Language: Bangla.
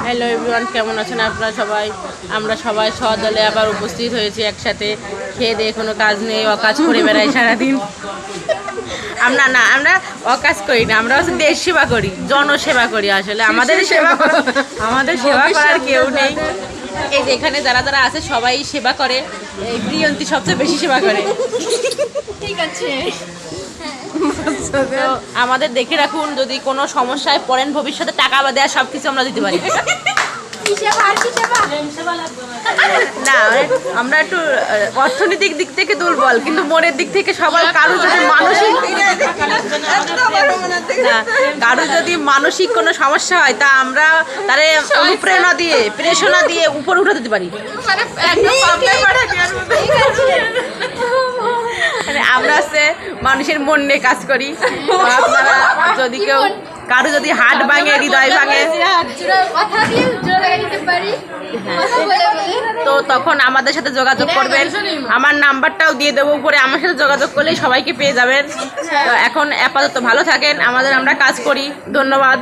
হ্যালো এভরিওয়ান, কেমন আছেন আপনারা সবাই? আমরা সবাই সদলে আবার উপস্থিত হয়েছি একসাথে। খেয়ে দিয়ে কোনো কাজ নেই, অকাজ করে বেড়াই সারাদিন। আমরা অকাজ করি না, আমরা হচ্ছে দেশ সেবা করি, জনসেবা করি। আসলে আমাদের সেবা করার কেউ নেই। এই যে এখানে যারা যারা আছে সবাই সেবা করে, এই প্রিয়ন্তী সবচেয়ে বেশি সেবা করে। ঠিক আছে। তো আমাদের দেখে রাখুন, যদি কোনো সমস্যায় পড়েন ভবিষ্যতে টাকা বা দেওয়া সব কিছু আমরা দিতে পারি। না আমরা একটু অর্থনৈতিক দিক থেকে দুর্বল, কিন্তু মনের দিক থেকে সবাই কারো যদি মানসিক কোনো সমস্যা হয় তা আমরা তারে অনুপ্রেরণা দিয়ে প্রেরণা দিয়ে উপরে উঠে দিতে পারি। আমরা হচ্ছে মানুষের মন নিয়ে কাজ করি। আপনারা যদি কেউ কারো যদি হাট ভাঙে, হৃদয় ভাঙে, তো তখন আমাদের সাথে যোগাযোগ করবেন। আমার নাম্বারটাও দিয়ে দেবো উপরে, আমার সাথে যোগাযোগ করলেই সবাইকে পেয়ে যাবেন। তো এখন আপাতত ভালো থাকেন, আমরা কাজ করি। ধন্যবাদ।